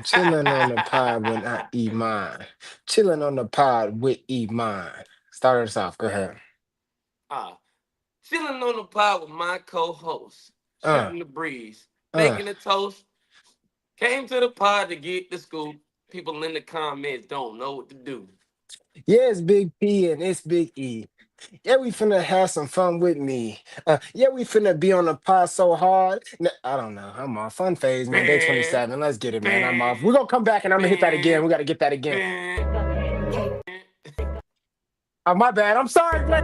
Chilling on the pod when I eat mine. Chilling on the pod with Eman. Start us off. Go ahead. Ah, chilling on the pod with my co-host, Uh, shooting the breeze, uh. making a toast. Came to the pod to get the scoop. People in the comments don't know what to do. Yeah, it's Big P and it's Big E. Yeah, we finna have some fun with me. Yeah, we finna be on the pod so hard. I don't know. I'm off. Fun phase, man. Day Bam, 27. Let's get it, man. I'm off. We're bam, gonna come back and I'm gonna hit that again. bam, We gotta get that again. bam. Oh, my bad. I'm sorry, man.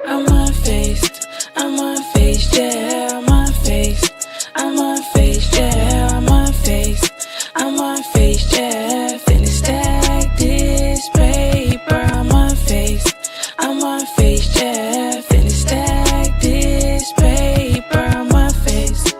I'm unfazed, I'm unfazed, yeah, I'm unfazed. I'm unfazed, yeah, I'm unfazed. I'm unfazed, yeah, finna stack this paper. I'm unfazed, I'm unfazed, yeah, finna stack this paper. I'm unfazed.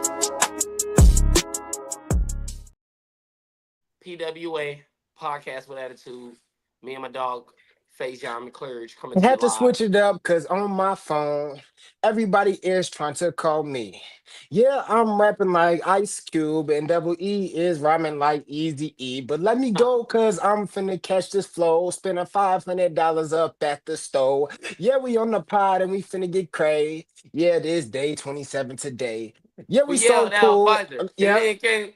PWA podcast with attitude. Me and my dog, Phaz McClurge, coming I to you had to live. switch it up because on my phone, everybody is trying to call me. Yeah, I'm rapping like Ice Cube, and Double E is rhyming like Easy E. But let me go because I'm finna catch this flow, spending $500 up at the store. Yeah, we on the pod and we finna get cray. Yeah, this day 27 today. Yeah, we We yelled so out cool. Pfizer, and Yeah. then came.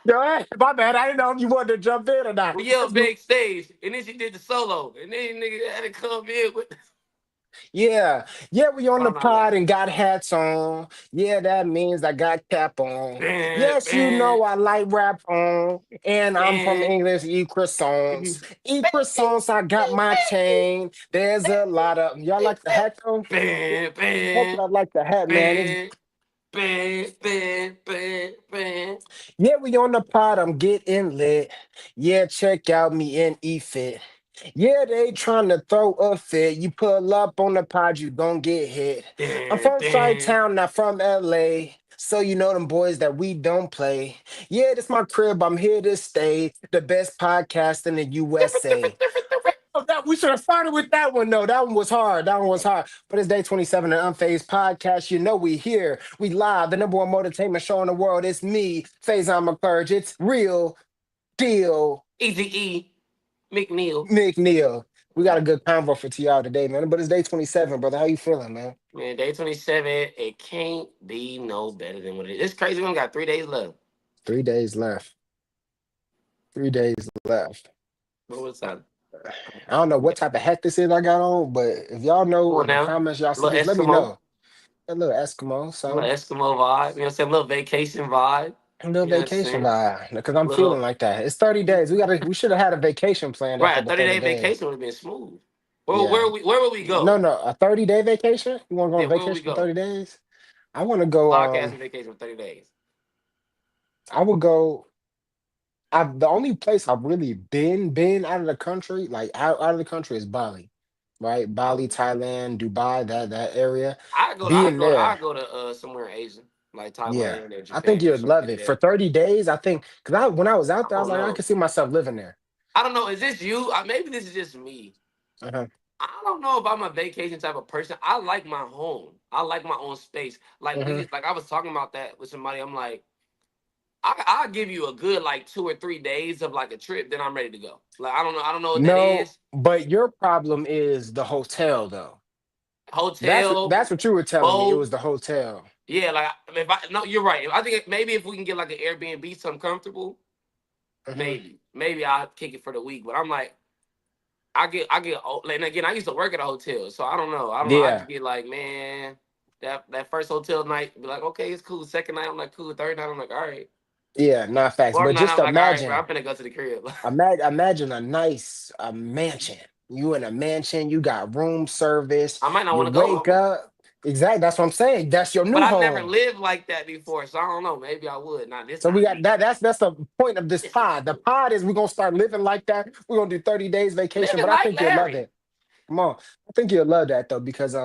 Go ahead. My bad. I didn't know if you wanted to jump in or not. We yelled backstage, and then she did the solo, and then nigga had to come in with. Yeah, yeah, we on Why the am I pod laughing? and got hats on. Yeah, that means I got cap on. Bam, Yes, you bam, know I like rap on, and I'm from bam, English. Eat croissants, eat croissants. I got my chain. There's a lot of y'all like the hat though. bam, Hope bam, y'all like the hat, man. It's bam, bam, bam, bam, bam. yeah, we on the pod. I'm getting lit. Yeah, check out me and E Fit. Yeah, they trying to throw a fit. You pull up on the pod, you gon' get hit. I'm Damn, from damn. Chi-Town, not from LA. So you know them boys that we don't play. Yeah, this my crib. I'm here to stay. The best podcast in the USA. Oh, we should have started with that one though. That one was hard. That one was hard. But it's day 27 of Unphased Podcast. You know we here. We live. The number one motortainment show in the world. It's me, Phazon McClurge. It's real deal. Easy E, McNeil. McNeil. We got a good convo for TR today, man. But it's day 27, brother. How you feeling, man? Man, day 27, it can't be no better than what it is. It's crazy. We only got 3 days left. 3 days left. 3 days left. What was that? I don't know what type of hat this is I got on, but if y'all Come know on in the now. comments y'all see Little this, let me Eskimo. know. A little Eskimo, Little something. Eskimo vibe. You know what I'm saying? Little vacation vibe. A little You know what I'm vacation saying? vibe. Because I'm feeling Little like that. It's 30 days. We should have had a vacation planned after right, a the 30 30 day days. vacation would have been smooth. Yeah. Where would we No, go? no, a 30-day vacation? You want to go Yeah, on where would we vacation for go? 30 days? I want to go, Podcasting vacation for 30 days. I would go. I've the only place I've really been out of the country, like out of the country is Bali, right? Bali, Oh, Thailand, Dubai, that area. I go Being there, I go to somewhere in Asia, like yeah. Thailand or I think Japan or you'd some love shit like it. For that. 30 days, I think because when I was out I there, I was don't like, I know. could see myself living there. I don't know. Is this you? Maybe this is just me. Uh-huh. I don't know if I'm a vacation type of person. I like my home. I like my own space. Hmm. Like I was talking about that with somebody. I'm like, I'll give you a good like 2 or 3 days of like a trip, then I'm ready to go. Like I don't know what that No, is. but your problem is the hotel though. Hotel, That's what you were telling me. It boat. was the hotel. Yeah, like if I no, you're right. I think maybe if we can get like an Airbnb, something comfortable, Hmm. maybe I'll kick it for the week. But I'm like, and again, I used to work at a hotel, so I don't know. I Yeah, just get like, man, that first hotel night, be like, okay, it's cool. Second night, I'm like, cool. Third night, I'm like, all right. yeah, not facts. Fourth But night, just I'm like, all right, bro, imagine. I'm finna go to the crib. Imagine a nice mansion. You in a mansion, you got room service, I might not you want to go wake home, up. Exactly, that's what I'm saying. That's your but new I've never home. lived like that before, so I don't know. Maybe I would. Not this, So we not got me. that. That's the point of this This is pod. The pod is we're gonna start living like that. We're gonna do 30 days vacation, living but I like think you'll love Larry. it. Come on. I think you'll love that though, because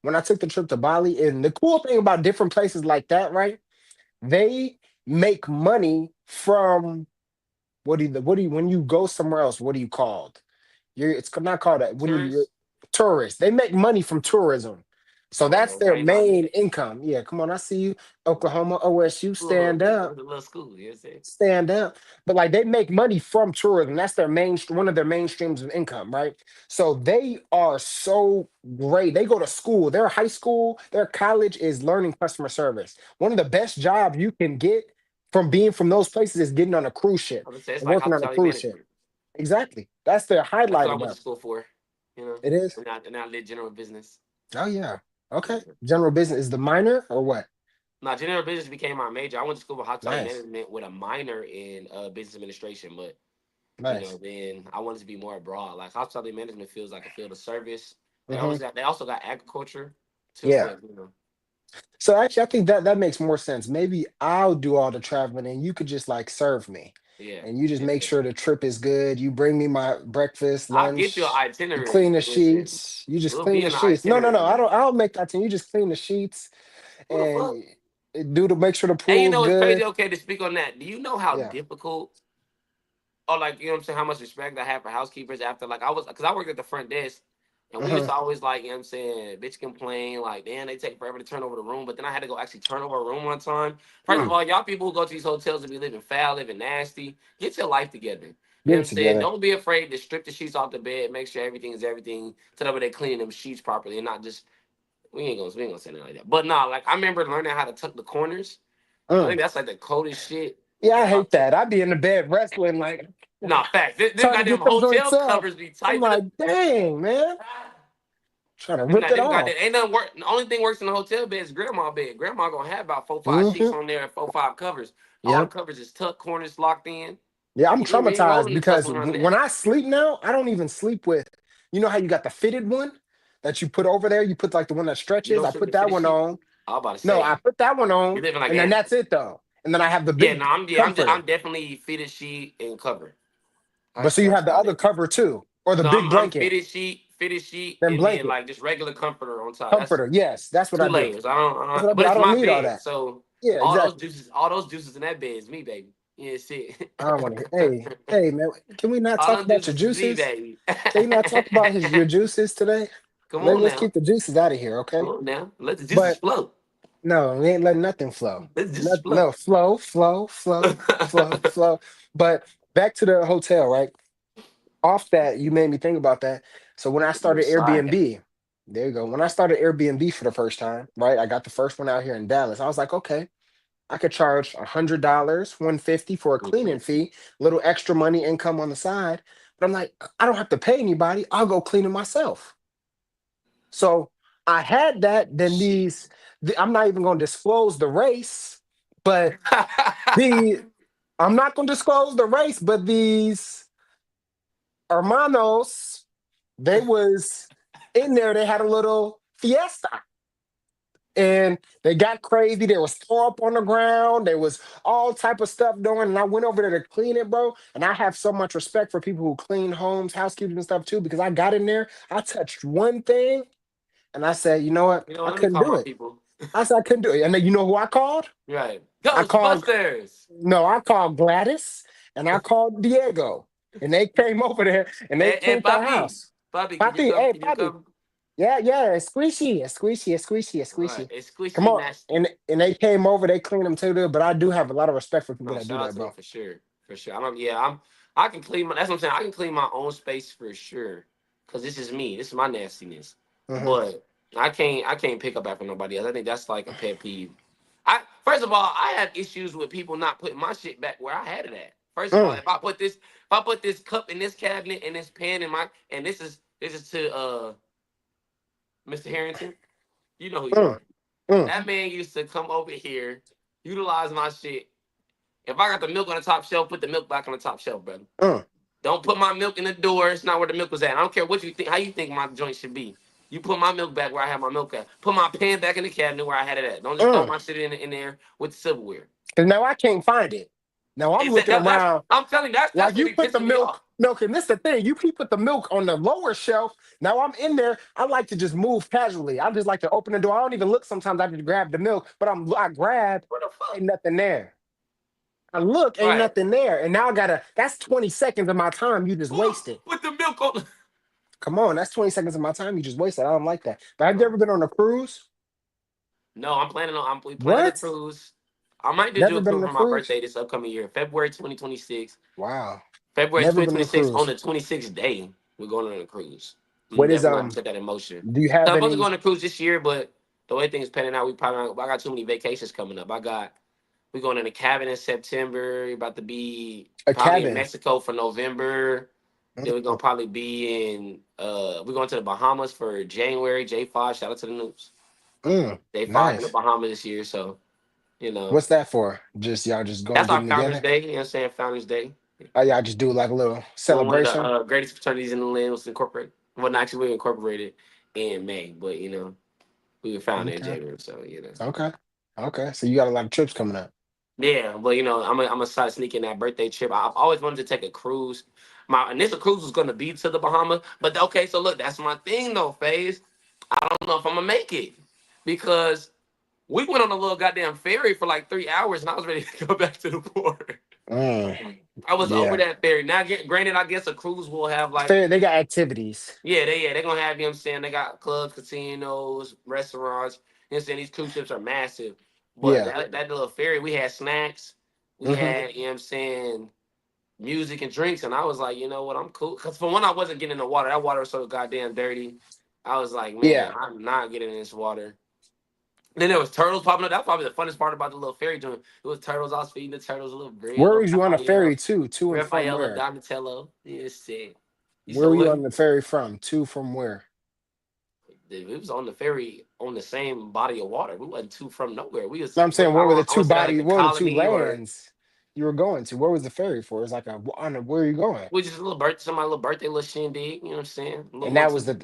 when I took the trip to Bali, and the cool thing about different places like that, right? They make money from when you go somewhere else, what are you called? It's not called that when you Tourists. tourists. They make money from tourism. So Come on, that's man. I their ain't know I knew main that. income. Yeah, come on, I see you. Oklahoma, OSU, stand It up. was a little school, you know what I'm saying? Stand up. But like they make money from tourism. That's their main one of their main streams of income, right? So they are so great. They go to school. Their high school, their college is learning customer service. One of the best jobs you can get from being from those places is getting on a cruise ship I would say it's and like working on a hospitality cruise ship. management. Exactly. That's their That's highlight what I of went to them. school for, you know. It is. And I did general business. Oh yeah. Okay. Yeah. General business is the minor or what? Now, general business became my major. I went to school for hospitality Nice. management with a minor in business administration, but Nice. then I wanted to be more broad. Like hospitality management feels like a field of service. Hmm. They also got agriculture too, Yeah. but So actually, I think that that makes more sense. Maybe I'll do all the traveling, and you could just like serve me, yeah, and you just yeah. make sure the trip is good. You bring me my breakfast, I'll get you an lunch. You itinerary. clean the Listen, sheets. You just we'll clean be the in the sheets. No, no, no. I itinerary. don't. I'll make that. To you just clean the sheets Who the fuck? and do to make sure the And you pool's know it's crazy. good. Okay, to speak on that. Do you know how Yeah. difficult, or like you know what I'm saying, how much respect I have for housekeepers after like I was because I worked at the front desk. And we used Uh-huh. to always like, you know what I'm saying, bitch complain, like, damn, they take forever to turn over the room. But then I had to go actually turn over a room one time. First of Mm. all, y'all people who go to these hotels and be living foul, living nasty, get your life together. You know Get what it I'm saying? together. Don't be afraid to strip the sheets off the bed, make sure everything is everything, so that way they cleaning them sheets properly and not just, we ain't gonna say nothing like that. But nah, like, I remember learning how to tuck the corners. I Mm. think that's like the coldest shit. Yeah, I Like, hate that. I'd be in the bed wrestling, like nah, facts. Them trying to goddamn get them joints hotel up. covers be I'm tight to the. like, dang, man, trying to rip it Them off. goddamn ain't nothing work. The only thing works in the hotel bed is grandma bed. Grandma gonna have about 4, 5 sheets Hmm. on there and 4, 5 covers. All the Yep. covers is tucked, corners locked in. Yeah, I'm We ain't traumatized rolling the stuff because around when that. I sleep now, I don't even sleep with, you know how you got the fitted one that you put over there? You put like the one that You stretches. don't I sleep put with that fitted one sheets. on. I was about to No, I say put that one you on, living like and then that's Anthony. it though. And then I have the Yeah, big no, I'm comforter. definitely fitted sheet and cover. But so you I have the start other that. cover too, or the No, big I'm blanket, fitted sheet, then and then blanket, like just regular comforter on top. That's comforter. Yes, that's what two I do. layers. That's what I But do. I it's don't my need all bed, that. so Yeah, exactly. all those juices in that bed is me, baby. Yeah, shit. I don't want to. Hey, hey, man, can we not All talk them about your juices is me, juices? baby. Can you not talk about your juices today? Come Maybe on let's now. keep the juices out of here, Come okay? on now. Let the juices But flow. no, we ain't letting nothing flow. Let the juices Not, flow. no, flow, flow, flow, flow, flow. But back to the hotel, right? Off that, you made me think about that. So when I Little started side. Airbnb, there you go. When I started Airbnb for the first time, right? I got the first one out here in Dallas. I was like, okay, I could charge $100, 150 for a cleaning Mhm. fee, little extra money income on the side. But I'm like, I don't have to pay anybody. I'll go clean it myself. So I had that. Then Shit. I'm not even going to disclose the race, but the I'm not going to disclose the race, but these hermanos, they was in there. They had a little fiesta. And they got crazy. There was throw up on the ground. There was all type of stuff doing. And I went over there to clean it, bro. And I have so much respect for people who clean homes, housekeeping and stuff too, because I got in there. I touched one thing, and I said, you know what? You know, I let me couldn't call do my it. people. I said I couldn't do it. And then you know who I called? Right. I called Ghostbusters. no, I called Gladys and I called Diego. And they came over there and they Hey, cleaned our Papi. house. Papi, can you Papi, come? hey, Can you Papi. come? Yeah, yeah, it's squishy, it's squishy, it's squishy, it's All right. squishy. It's Come squishy on. nasty. And they came over, they cleaned them too, dude. But I do have a lot of respect for people No, that do shout out that, to them bro. for sure. For sure. I can clean my that's what I'm saying. I can clean my own space for sure. Cause this is me. This is my nastiness. Hmm. But I can't pick up after nobody else. I think that's like a pet peeve. I first of all, I have issues with people not putting my shit back where I had it at. First of all, Mm, if I put this cup in this cabinet and this pen in my and this is to Mr. Harrington, you know who you mm, are. mm. That man used to come over here, utilize my shit. If I got the milk on the top shelf, put the milk back on the top shelf, brother. Mm. Don't put my milk in the door. It's not where the milk was at. I don't care what you think, how you think my joint should be. You put my milk back where I have my milk at. Put my pen back in the cabinet where I had it at. Don't just throw Mm. my shit in there with the silverware. Cause now I can't find it. Now I'm looking That's around I'm telling you, that's like what you be put the pissing me milk. off. No, cause this the thing. You put the milk on the lower shelf. Now I'm in there. I like to just move casually. I just like to open the door. I don't even look sometimes. I just grab the milk, but I grab, What the fuck? ain't nothing there. I look, ain't Right. nothing there. And now I gotta, that's 20 seconds of my time you just wasted. Put the milk on. Come on, that's 20 seconds of my time you just wasted. I don't like that. But have you ever been on a cruise? No, we planning a What? cruise. I might do Never a been cruise on a for my cruise? birthday this upcoming year, February 2026. Wow. February Never been on a 2026 on cruise. the 26th day, we're going on a cruise. I'm What is definitely gonna put that in motion. do you So have I'm supposed to go any on a cruise this year, but the way things panning out, we probably not, I got too many vacations coming up. We going in a cabin in September. We're about to be a probably in cabin? Mexico for November. Then we're Mm, gonna probably be we're going to the Bahamas for January. J5, shout out to the Noobs. J5 in the nice. Bahamas this year, so What's that for? Just y'all just going that's our getting Founders together? Day. You know what I'm saying? Founders Day. Oh, y'all just do like a little We're one of the celebration? greatest fraternities in the land was incorporated. Well, not actually, we incorporated in May, but we were founded in Okay. January, so Okay. Okay. So you got a lot of trips coming up. Yeah, but I'm a side sneak in that birthday trip. I've always wanted to take a cruise. My initial cruise was gonna be to the Bahamas, but okay, so look, that's my thing though, Phase. I don't know if I'm gonna make it because we went on a little goddamn ferry for like 3 hours, and I was ready to go back to the port. Mm, I was over yeah. that ferry. Now, granted, I guess a cruise will have like Fair, they got activities. they're gonna have, you know what I'm saying, they got clubs, casinos, restaurants. You know what I'm saying? These cruise ships are massive. But Yeah. that little ferry, we had snacks, we Hmm. had, you know what I'm saying, music and drinks, and I was like, you know what, I'm cool. Cause for one, I wasn't getting in the water. That water was so goddamn dirty. I was like, man, Yeah. I'm not getting in this water. Then there was turtles popping up. That's probably the funnest part about the little ferry joint. It was turtles. I was feeding the turtles a little bread, a Where little was you on a ferry Raphael, to and from Raphael, where? Donatello. Yeah, shit. You Where said were you what? on the ferry from? To from where? We was on the ferry on the same body of water. We wasn't too from nowhere. We was No, I'm saying I where were the want two to say like bodies? the Where were the two colony or lands you were going to? Where was the ferry for? It's like a on a, where are you going? we just a little birthday, somebody little birthday, little shindig. You know what I'm saying? A little And that one was two.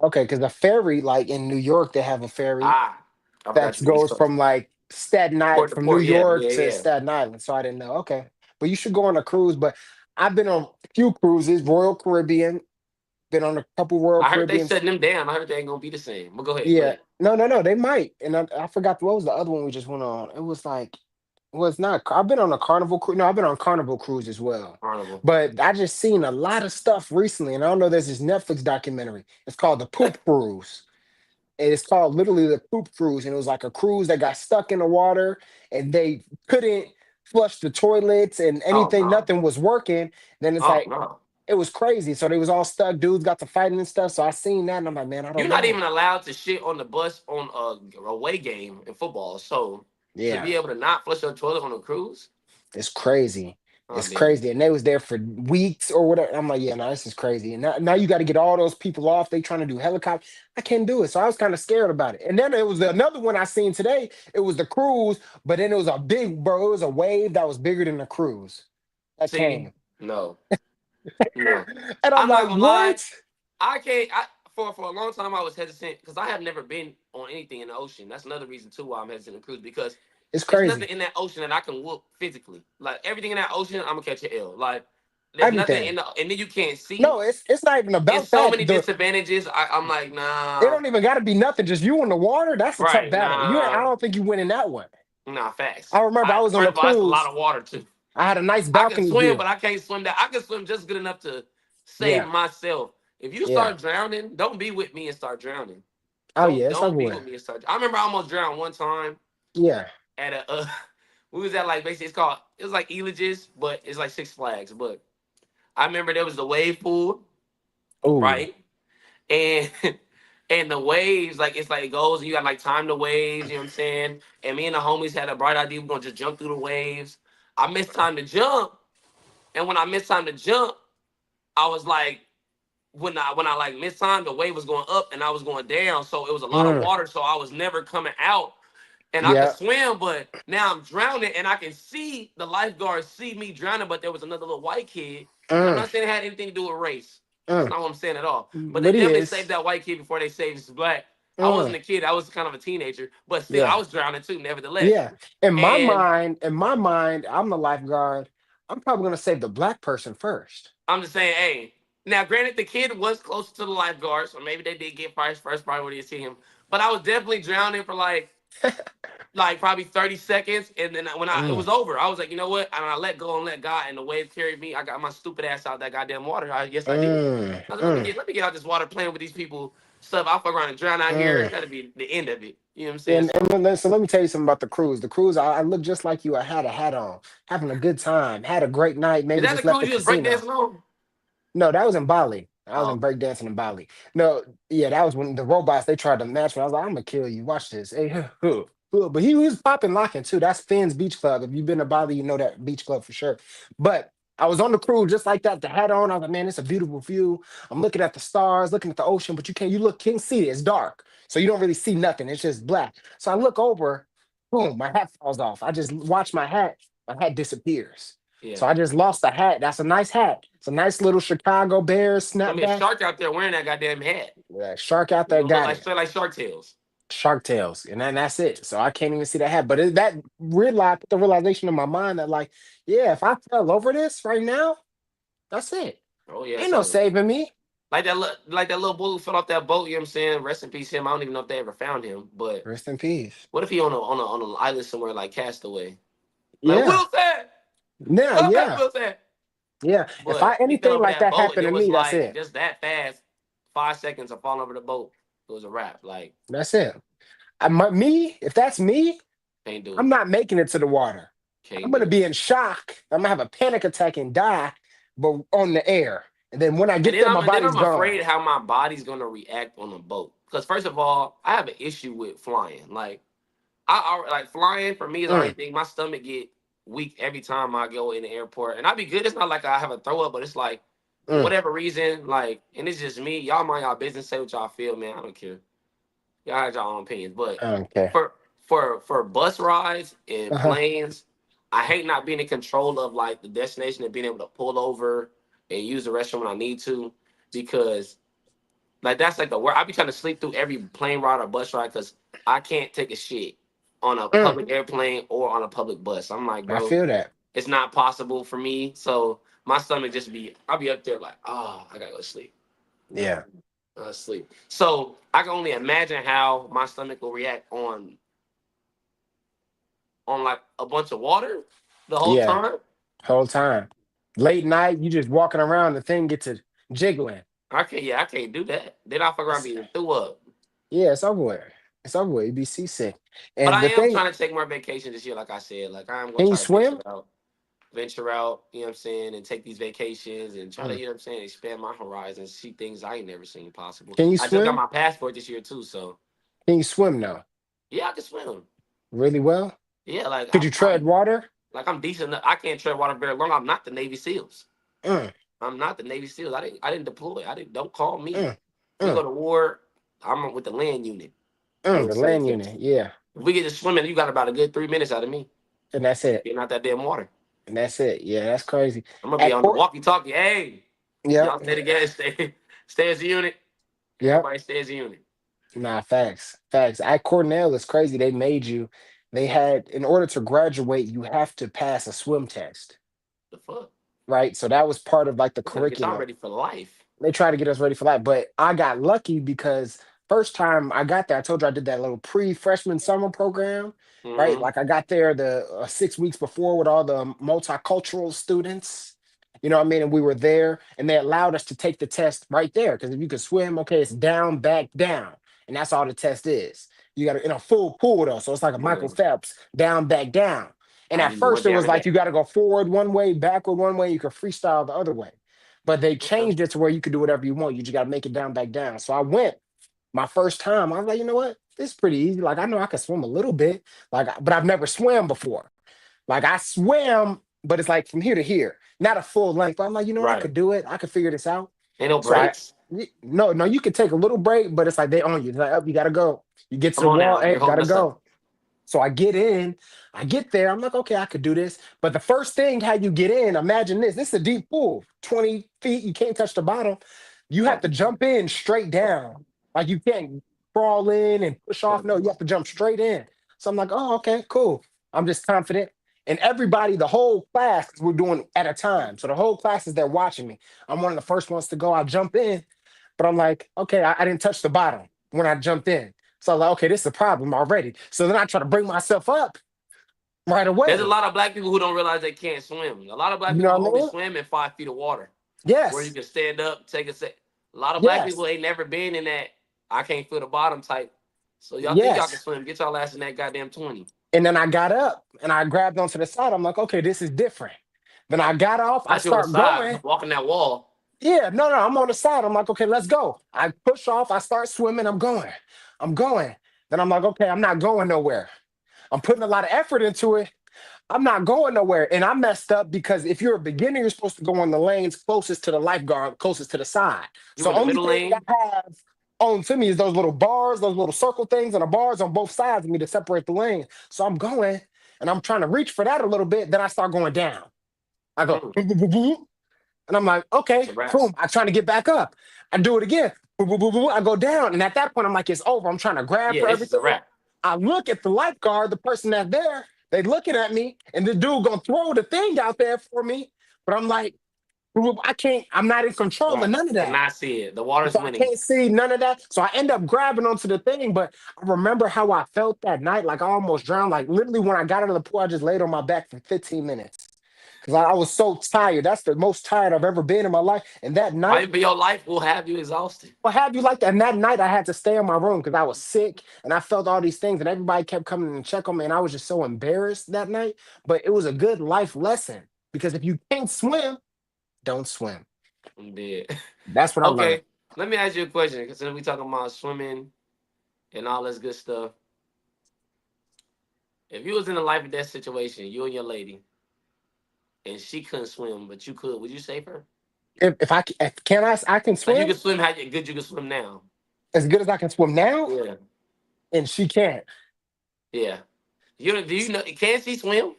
okay, because the ferry, like in New York, they have a ferry Ah, I forgot that you East goes Coast. from like Staten Island, Port to from New port, yeah, York yeah, to yeah. Staten Island. So I didn't know. Okay, but you should go on a cruise. But I've been on a few cruises, Royal Caribbean. Been on a couple Royal I heard they Caribbeans. shutting them down. I heard they ain't gonna be the same. But go ahead, go Yeah, ahead. no, no, no, they might. And I forgot what was the other one we just went on. It was like, well, it's not. I've been on a Carnival cruise. No, I've been on Carnival cruise as well. Carnival. But I just seen a lot of stuff recently, and I don't know. There's this Netflix documentary. It's called The Poop Cruise, and it's called literally The Poop Cruise. And it was like a cruise that got stuck in the water, and they couldn't flush the toilets, and Oh anything, no. nothing was working. Then it's Oh like no. it was crazy. So they was all stuck. Dudes got to fighting and stuff. So I seen that, and I'm like, man, I You're don't not know. even allowed to shit on the bus on a away game in football. So to Yeah. be able to not flush your toilet on a cruise, It's crazy. oh It's man. crazy. And they was there for weeks or whatever. I'm like, yeah, no, this is crazy. And now you got to get all those people off. They trying to do helicopter. I can't do it. So I was kind of scared about it. And then it was another one I seen today. It was the cruise, but then it was a big, bro. It was a wave that was bigger than the cruise that See, came. no, no. And I'm I'm not like, gonna lie. what? I can't. For a long time I was hesitant because I have never been on anything in the ocean. That's another reason too why I'm hesitant to cruise because It's it's nothing crazy. in that ocean that I can whoop physically. Like everything in that ocean, I'm gonna catch an L. Like there's nothing Everything. and then you can't see. No, it's not even It's about so that. many disadvantages. I'm like, It nah, don't even got to be nothing. Just you in the water. That's a tough right, battle. I nah, don't think you win in that one. nah, facts. I remember I was on First a of all, that's a lot cruise. of water too. I had a nice I can balcony swim, view. but I can't swim that. I can swim just good enough to save Yeah, myself. If you yeah. start drowning, don't be with me and start drowning. Oh yeah, it's over Don't be with. with me and start. I remember I almost drowned one time Yeah. at a. We was at like basically it was like Elages, but it's like Six Flags. But I remember there was the wave pool, Oh. right? And and the waves like it's like it goes and you got like time the waves. You know what I'm saying? And me and the homies had a bright idea. We're gonna just jump through the waves. I missed time to jump, and when I missed time to jump, I was like, when I like missed time, the wave was going up and I was going down, so it was a lot of Mm. water, so I was never coming out. And I could Yeah. swim, but now I'm drowning, and I can see the lifeguards see me drowning, but there was another little white kid, and I'm Mm. not saying it had anything to do with race. That's Mm. not what I'm saying at all. But they But he definitely is. saved that white kid before they saved this black. I wasn't Mm. a kid; I was kind of a teenager, but still, I Yeah. was drowning too, nevertheless. Yeah. And In my mind, I'm the lifeguard. I'm probably gonna save the black person first. I'm just saying, hey. Now, granted, the kid was close to the lifeguard, so maybe they did get first priority to see him. But I was definitely drowning for like like probably 30 seconds, and then when it Mm, was over, I was like, you know what? And I let go and let God, and the wave carried me. I got my stupid ass out that goddamn water. Yes, I did. I was like, mm, let me get out this water playing with these people stuff. I'll fuck around and drown out here. mm. That'll be the end of it. You know what I'm saying? And So so let me tell you something about the cruise. The cruise, I look just like you. I had a hat on, having a good time, had a great night. is Maybe that the just left cruise the you was casino. breakdancing on? No, that was in Bali. I was in Oh, breakdancing in Bali. No, yeah, that was when the robots they tried to match me. I was like, I'm gonna kill you. Watch this. Hey, huh, huh, huh. But he was popping locking too. That's Finn's Beach Club. If you've been to Bali, you know that beach club for sure. But I was on the cruise just like that, the hat on. I was like, man, it's a beautiful view. I'm looking at the stars, looking at the ocean, but can't see it. It's dark. So you don't really see nothing. It's just black. So I look over, boom, my hat falls off. I just watch my hat disappears. yeah. So I just lost the hat. That's a nice hat. It's a nice little Chicago Bears It's gonna be a snapback. shark out there wearing that goddamn hat. Yeah, shark out It's there gonna look got like it. straight like shark tails. Shark tails, and then that's it. So I can't even see that hat. But that realized the realization in my mind that like, yeah, if I fell over this right now, that's it. Oh yeah, Ain't no so saving me. like that little boy who fell off that boat. You know what I'm saying? Rest in peace, him. I don't even know if they ever found him. But Rest in peace. what if he on an island somewhere like Castaway? Like Yeah. Will said, Now, come back, yeah, Will said. yeah. If I But he fell anything over like that that boat, and happened it to was me, that's like it. just that fast. 5 seconds of falling over the boat. It was a wrap. Like That's it. Me, if that's me, can't do I'm it. not making it to the water. I'm Can't gonna do it. be in shock. I'm gonna have a panic attack and die, but on the air. And then when I And get then there, my I'm body's gone. afraid how my body's gonna react on a boat. Because first of all, I have an issue with flying. Like like flying for me is already Mm, thing. My stomach get weak every time I go in the airport, and I be good. It's not like I have a throw up, but it's like for mm. whatever reason, like, and it's just me. Y'all mind y'all business. Say what y'all feel, man. I don't care. Y'all have y'all own opinions, but I don't care. for bus rides and Uh-huh. planes, I hate not being in control of like the destination and being able to pull over and use the restroom when I need to, because like that's like the worst. I be trying to sleep through every plane ride or bus ride because I can't take a shit on a Mm, public airplane or on a public bus. I'm like, I bro, feel that. it's not possible for me. So my stomach just be, I'll be up there like, oh, I gotta go to sleep. Yeah. Sleep. So I can only imagine how my stomach will react on like a bunch of water the whole Yeah. time. Whole time. Late night, you just walking around, the thing gets to jiggling. I can't do that. Then I fuck around That's, being threw up. yeah, it's over with. It's over with. You be seasick. But And I the am thing, trying to take more vacation this year, like I said. Like I am gonna can you try to swim? venture out, you know what I'm saying, and take these vacations and try to, Mm. you know what I'm saying, expand my horizons, see things I ain't never seen possible. Can you I just got swim? my passport this year too, so Can you swim now? yeah, I can swim. Really well? Yeah, like Could you tread water? I'm decent enough. I can't tread water very long. I'm not the Navy SEALs. Mm, I'm not the Navy SEALs. I didn't deploy. I didn't don't call me. mm, We go mm, to war, I'm with the land unit. You know what I'm the saying? land unit. Yeah. If we get to swimming, you got about a good 3 minutes out of me. And that's it. Getting out that damn water. And that's it. Yeah, that's crazy. I'm gonna be At on the court. walkie-talkie. Hey, Yep. y'all stay together, stay as a unit. Yep. Everybody stay as a unit. Nah, facts. Facts. At Cornell, it's crazy. They had, in order to graduate, you have to pass a swim test, The fuck? right? So that was part of like the We're gonna get y'all curriculum. ready for life. They try to get us ready for that. But I got lucky because first time I got there, I told you I did that little pre-freshman summer program, right? Mm-hmm. Like I got there the 6 weeks before with all the multicultural students. You know what I mean? And we were there, and they allowed us to take the test right there. Because if you could swim, okay, it's down, back, down, and that's all the test is. You got to in a full pool though, so it's like a Michael Yeah. Phelps down, back, down. And I at ain't even first went it down was to like that. you got to go forward one way, backward one way. You could freestyle the other way, but they Okay. changed it to where you could do whatever you want. You just got to make it down, back down. So I went my first time. I was like, you know what? This is pretty easy. Like I know I can swim a little bit, like, but I've never swam before. Like I swam, but it's like from here to here, not a full length. But I'm like, you know what? I Right. could do it. I could figure this out. Ain't no So breaks. no, you could take a little break, but it's like they own you. It's like, oh, you gotta go. You get to Come the on wall, now. hey, You're holding gotta us up. go. So I get in, I get there. I'm like, okay, I could do this. But the first thing, how you get in, imagine this. This is a deep pool, 20 feet. You can't touch the bottom. You have Oh, to jump in straight down. Like you can't crawl in and push off. No, you have to jump straight in. So I'm like, oh, okay, cool. I'm just confident. And everybody, the whole class, 'cause we're doing at a time. So the whole class is there watching me. I'm one of the first ones to go. I jump in, but I'm like, okay, I didn't touch the bottom when I jumped in. So I'm like, okay, this is a problem already. So then I try to bring myself up right There's a away. lot of black people who don't realize they can't swim. A lot of black You know people what I only mean? swim in 5 feet of water, where you Yes. can stand up, take a sec. A lot of black people Yes. ain't never been in that I can't feel the bottom type. So y'all think y'all can Yes. swim? Get y'all ass in that goddamn 20. And then I got up and I grabbed onto the side. I'm like, okay, this is different. Then I got off. I Not you on the start side, going. walking that wall. Yeah, no, no, I'm on the side. I'm like, okay, let's go. I push off. I start swimming. I'm going. I'm going. Then I'm like, okay, I'm not going nowhere. I'm putting a lot of effort into it. I'm not going nowhere. And I messed up because if you're a beginner, you're supposed to go on the lanes closest to the lifeguard, closest to the side. You So in the only middle thing I lane. have on to me is those little bars, those little circle things, and the bars on both sides of me to separate the lane. So I'm going and I'm trying to reach for that a little bit. Then I start going down. I go, Mm, boom, boom, boom, boom. And I'm like, it's okay, a wrap. boom. I'm trying to get back up. I do it again. Boom, boom, boom, boom. I go down. And at that point, I'm like, it's over. I'm trying to grab Yeah, for this is a everything. wrap. I look at the lifeguard, the person that's there. They looking at me, and the dude gonna throw the thing out there for me. But I'm like, I can't. I'm not in control of Right. none of that. Cannot see it. The water's So I winning. can't see none of that. So I end up grabbing onto the thing. But I remember how I felt that night. Like I almost drowned. Like literally, when I got out of the pool, I just laid on my back for 15 minutes because I was so tired. That's the most tired I've ever been in my life. And that night, But your life will have you exhausted. what have you like that? And that night, I had to stay in my room because I was sick and I felt all these things, and everybody kept coming and check on me, and I was just so embarrassed that night. But it was a good life lesson because if you can't swim, don't swim. I'm dead. That's what I learned. Okay, let me ask you a question. Because we talking about swimming and all this good stuff. If you was in a life or death situation, you and your lady, and she couldn't swim, but you could, would you save her? If can I can Like you swim can swim, how good you can swim now? as good as I can swim now, Yeah, and she can't. yeah. Do you know? Can she swim?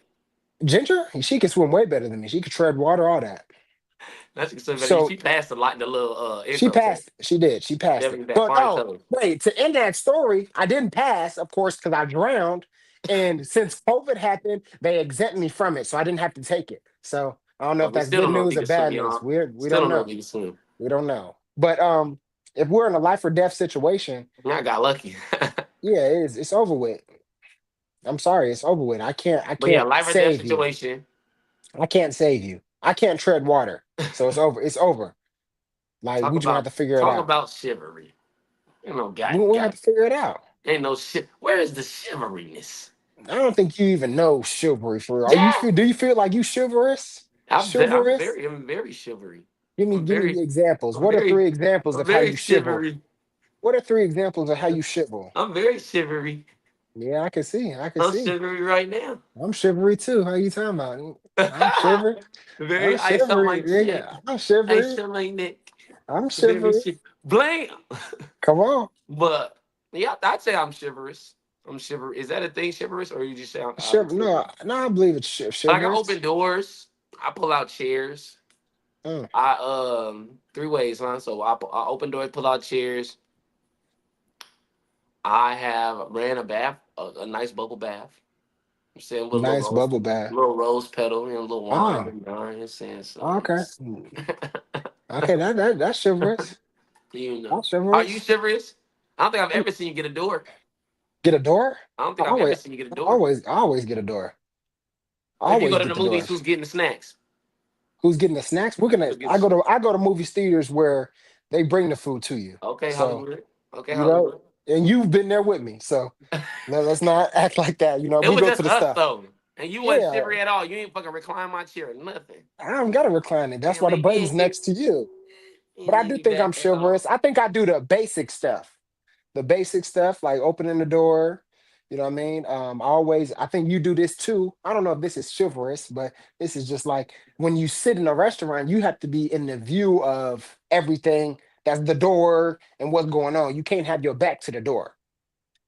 Ginger, she can swim way better than me. She could tread water, all that. Not she can swim better. So She passed the little she intro test. passed. She did. She passed it. Definitely that But fine oh, toe. wait, to end that story, I didn't pass, of course, because I drowned. And since COVID happened, they exempt me from it. So I didn't have to take it. So I don't know But if we that's still good don't know if news you or can swim, bad news. y'all. We Still don't don't know if know. you can swim. We don't know. But if we're in a life or death situation, I got lucky. yeah, it's over with. I'm sorry, it's over with. I But yeah, can't life or death save you. situation. I can't save you. I can't tread water. So it's over. It's over. Like Talk we just gonna have about to figure it talk out. about chivalry. You know, We have to figure it out. ain't no shit. Where is the chivalryness? I don't think you even know chivalry for real. Are you Yeah, feel? Do you feel like you chivalrous? Chivalrous? I'm very chivalry. Give me the examples. I'm What are very, three examples I'm of how very you chival? chivalry. What are three examples of how you chival? I'm very chivalry. Yeah, I can see. I can I'm see. chivalry right now. I'm chivalry too. How you talking about? I'm chivalry. I'm Very ice on chivalry, my chest, nigga. I'm ice chivalry. on my neck. I'm Very chivalry. chivalry. Blam. Come on. But yeah, I'd say I'm chivalrous. I'm chivalrous. Is that a thing, chivalrous, or you just say I'm No, chivalry? no, I believe it's Like I chivalrous. open doors. I pull out chairs. Mm, I three ways, huh? So I open doors, pull out chairs. I have ran a bath, a nice bubble bath. I'm saying with nice bubble bath. little rose petal, little wine. Oh, You know what I'm saying? So okay. it's, Okay, that's chivalrous. you know. That's Are you chivalrous. chivalrous? I don't think I've ever seen you get a door. Get a door? I don't I think I've ever seen you get a door. I always get a door. I If you go always to get the the movies, door. who's getting the snacks? Who's getting the snacks? Who gets- I go to movie theaters where they bring the food to you. Okay, So, Hollywood. Okay, you know, Hollywood. and you've been there with me. So let's not act like that. You know, It we was go just to the us stuff. though. And you wasn't Yeah, chivalry at all. You ain't fucking recline my chair or nothing. I don't gotta recline it. That's Yeah, why the like button's next to you. you But I leave do me think I'm back at home. chivalrous. I think I do the basic stuff. The basic stuff, like opening the door. You know what I mean? I think you do this too. I don't know if this is chivalrous, but this is just like when you sit in a restaurant, you have to be in the view of everything that's the door and what's going on. You can't have your back to the door.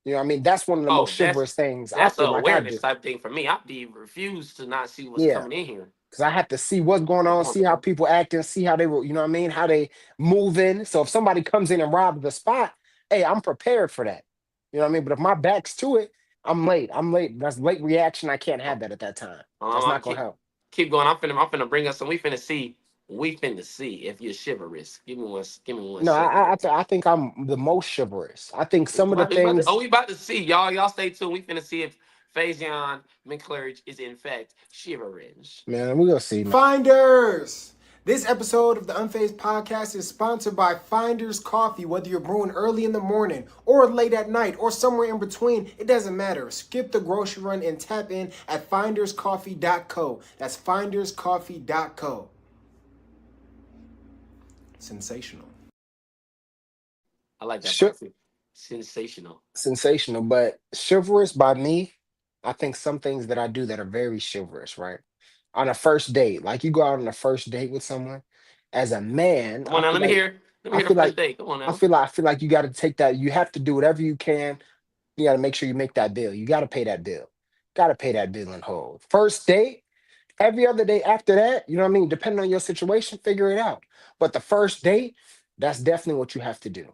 You know what I mean? That's one of the most Oh, chivalrous things I that's a feel like I awareness do. type thing for me. I'd be refused to not see what's Yeah. coming in here. Because I have to see what's going on, see how people acting, see how they were, you know what I mean, how they moving. So if somebody comes in and robs the spot, hey, I'm prepared for that. You know what I mean? But if my back's to it, I'm late. I'm late. That's late reaction. I can't have that at that time. That's I'm not gonna help. keep going. I'm finna bring us some. We finna see. We finna see if you're chivalrous. Give me one. Give me one No, second. I think I'm the most chivalrous. I think some of the Oh, things, we about to see, y'all. Y'all stay tuned. We finna see if Phazion McClurge is in fact chivalrous. man, we gonna see. Finders! This episode of the Unphazed Podcast is sponsored by Finders Coffee. Whether you're brewing early in the morning or late at night or somewhere in between, it doesn't matter. Skip the grocery run and tap in at finderscoffee.co. That's finderscoffee.co. Sensational. I like that Sh- part too. Sensational. Sensational, but chivalrous by me, I think some things that I do that are very chivalrous, right? On a first date, like you go out on a first date with someone, as a man, Come on now, let me hear. Let me I hear the feel first like date. Come on now. I feel like you got to take that. You have to do whatever you can. You got to make sure you make that bill. You got to pay that bill. Got to pay that bill and hold. First date, every other day after that, you know what I mean? Depending on your situation, figure it out. But the first date, that's definitely what you have to do.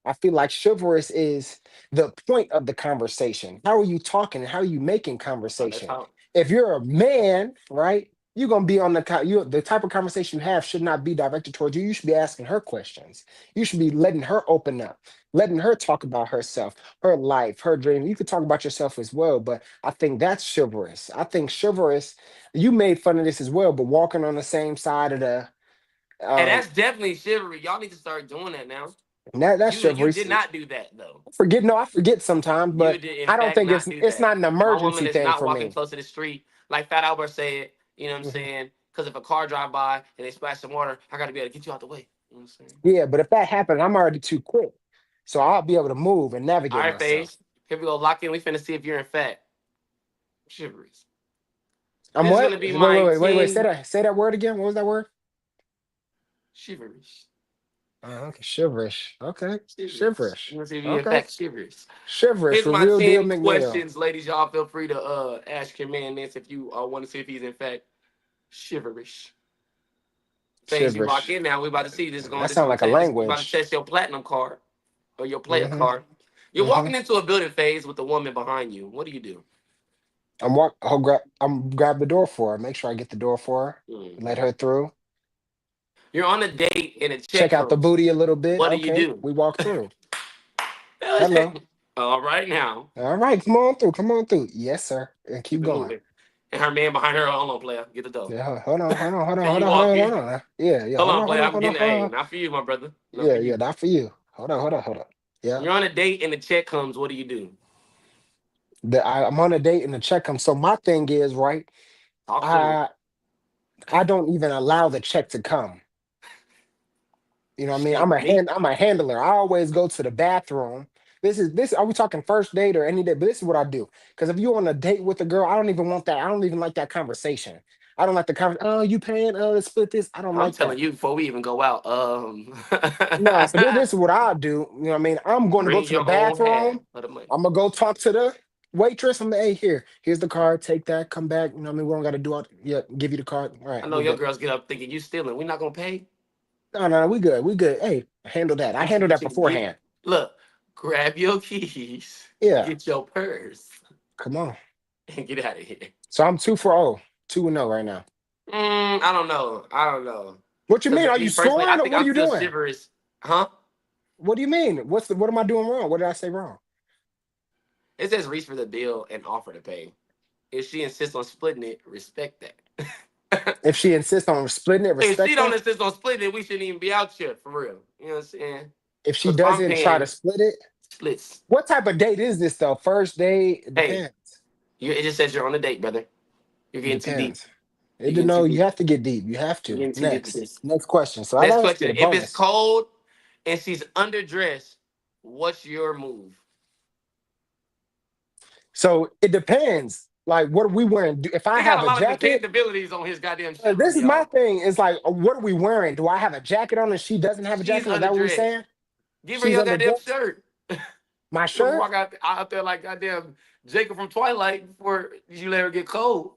I feel like chivalrous is the point of the conversation. How are you talking? How are you making Oh, that's conversation? how. If you're a man, right, you're gonna be on the type of conversation you have should not be directed towards you. You should be asking her questions. You should be letting her open up, letting her talk about herself, her life, her dreams. You could talk about yourself as well, but I think that's chivalrous. I think chivalrous, you made fun of this as well, but walking on the same side of the And um that's definitely chivalry. Y'all need to start doing that now. that's You chivalrous. did not do that though. Forget no, I forget sometimes, You but did in I don't fact think not do it's that. not an My woman emergency is thing not for walking me. close to the street like Fat Albert said. You know what I'm Mhm. saying? Because if a car drive by and they splash some water, I got to be able to get you out the way. You know what I'm saying? Yeah, but if that happens, I'm already too quick. So I'll be able to move and All navigate right, myself. Phase. Here we go. Lock in. We finna see if you're in fact chivalrous. I'm This is what? gonna be my Wait. 10 Say that word again. What was that word? chivalrous. Okay, shiverish. Okay, Shivers. shiverish. You want to see if you in Okay, fact shivers. shiverish Here's for my real deal 10 McNeil. questions, ladies. Y'all feel free to ask your man this if you want to see if he's in fact shiverish. Phase, you lock Shiverish. in now. We about to see this is going. That This is sounds going like a to test. This is about to language. test your platinum card or your player Mm-hmm. card. You're Mm-hmm. walking into a building phase with a woman behind you. What do you do? I'm grab the door for her. Make sure I get the door for her. Let Mhm. her through. You're on a date and a check Check out the comes. booty a little bit. What do you Okay, do? we walk through. Hello. All right now. All right, come on through. Come on through. Yes, sir. And keep Keep it going. moving. And her man behind her, hold on, player. Get the dough. Yeah, Okay, you walk in. hold on. Yeah, Hold on, player. I'm getting the A. hold on. Not for you, my brother. Not for Yeah, you. not for you. Hold on. Yeah. You're on a date and the check comes. What do you do? I'm on a date and the check comes. So my thing is, right, Talk to me. I I don't even allow the check to come. You know what I mean? Shit, me. I'm a handler. I always go to the bathroom. This are we talking first date or any day? But this is what I do. Because if you're on a date with a girl, I don't even want that. I don't even like that conversation. I don't like the conversation. Oh, you paying? Oh, let's split this. I don't I'm like telling that. you before we even go out. No, so this is what I do. You know what I mean? I'm going to go Bring to the your own hat bathroom. for the money. I'm gonna go talk to the waitress. I'm like, hey, here's the card. Take that. Come back. You know what I mean? We don't got to do all. Yeah, give you the card. All I right, know we're your good. girls get up thinking you stealing. We not gonna pay. No, we good. We good. Hey, handle that. I handled You that should get beforehand. look. Grab your keys. Yeah, Get your purse come on. and get out of here. So I'm 2 for 0, 2-0 right now. I don't know. I don't know. What you Because mean? Are me you personally, I scoring or think what are I'm you still doing? chivalrous. Huh? What do you mean? What am I doing wrong? What did I say wrong? It says reach for the bill and offer to pay. If she insists on splitting it, respect that. If she insists on splitting it, If she respect don't that. insist on splitting it, we shouldn't even be out here for real. You know what I'm saying? If she Because if I'm doesn't try to paying split it, splits, what type of date is this though? First date? It hey, depends. it just says you're on a date, brother. You're It getting too deep. depends. You're It getting too no, you deep. have to get deep. You have You're to. getting too deep with Next. this. Next question. So Next I asked you question. a If it's bonus. cold and she's underdressed, what's your move? So it depends. Like, what are we wearing? If I He got have a a lot of jacket, dependabilities on his goddamn this chivalry, is my y'all. thing. Is like, what are we wearing? Do I have a jacket on and she doesn't have a She's jacket? Is that what we're underdressed. saying? Give her She's your goddamn underdressed. shirt. My You gonna shirt. walk out there like goddamn Jacob from Twilight before you let her get cold.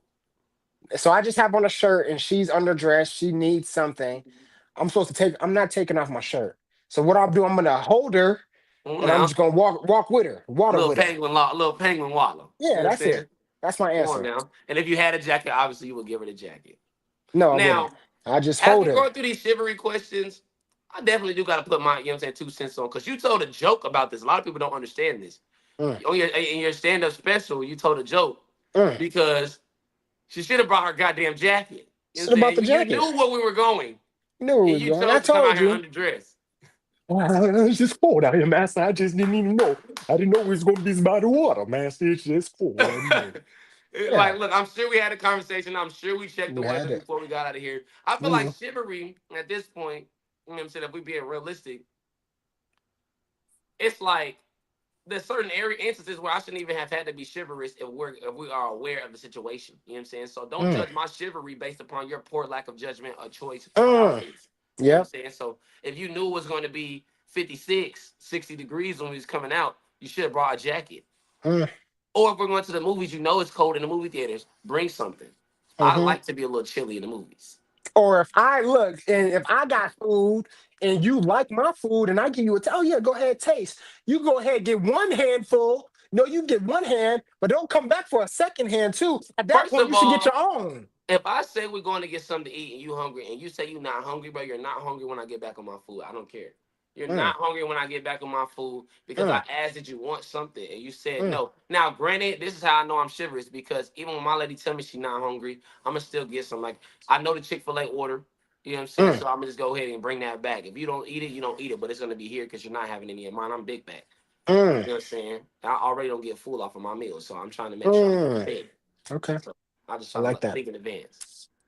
So I just have on a shirt and she's underdressed. She needs something. I'm supposed to take. I'm not taking off my shirt. So what I'll do, I'm gonna hold her Come on and I'm now. just gonna walk with her, water with her. Little penguin waddle. You Yeah, know what I'm that's saying? it. That's my Come on answer. now. And if you had a jacket, obviously you would give her the jacket. No, I Now, wouldn't. I just As hold we her. go through these chivalry questions, I definitely do got to put my, you know what I'm saying, 2 cents on. Because you told a joke about this. A lot of people don't understand this. Mm, In your stand-up special, you told a joke mm. because she should have brought her goddamn jacket. You know Shit what I'm about saying? the You jacket. knew where we were going, You knew where we and was you going. I chose to come out told here you. underdressed. It's just cold out here, master. I just didn't even know. I didn't know it was going to be this body of water, master. It's just cold. I didn't know. Yeah, Like, look, I'm sure we had a conversation. I'm sure we checked the we had weather it. before we got out of here. I feel like Mm, chivalry at this point, you know what I'm saying, if we being realistic, it's like there's certain area instances where I shouldn't even have had to be chivalrous if we are aware of the situation. You know what I'm saying? So don't mm, judge my chivalry based upon your poor lack of judgment or choice for mm. outfits. You know what I'm Yep. saying? So if you knew it was going to be 56, 60 degrees when we was coming out, you should have brought a jacket. Mm, Or if we're going to the movies, you know it's cold in the movie theaters, bring something. I mm-hmm. like to be a little chilly in the movies. Or if I look and if I got food and you like my food and I give you oh yeah, go ahead, taste. You go ahead, get one handful. No, you get one hand, but don't come back for a second hand too. At that First point, of you should get your all, own. if I say we're going to get something to eat and you hungry and you say you're not hungry, bro, you're not hungry when I get back on my food. I don't care. You're Mm, not hungry when I get back on my food because I mm, asked did you want something and you said mm, no. Now, granted, this is how I know I'm chivalrous because even when my lady tell me she's not hungry, I'ma still get some. Like I know the Chick-fil-A order. You know what I'm saying? mm, So I'm gonna just go ahead and bring that back. If you don't eat it, you don't eat it, but it's gonna be here because you're not having any of mine. I'm big back. mm, You know what I'm saying? I already don't get full off of my meals, so I'm trying to make sure I get mm. fed. Okay, So I just I try to like that. think in advance.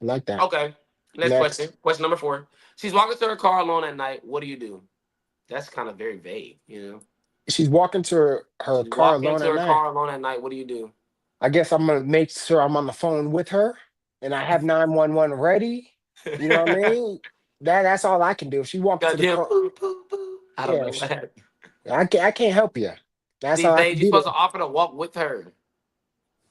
I like that. Okay. Next question. Next, Question number 4. She's walking to her car alone at night. What do you do? That's kind of very vague, you know. she's walking to her She's car walking alone to at her night. car alone at night. What do you do? I guess I'm gonna make sure I'm on the phone with her and I have 911 ready. You know what I mean? That's all I can do. If she walking to the Goddamn car, poo poo poo. I don't yeah, know what happened. I can't help you. That's These all I days can you're do. supposed to offer to walk with her.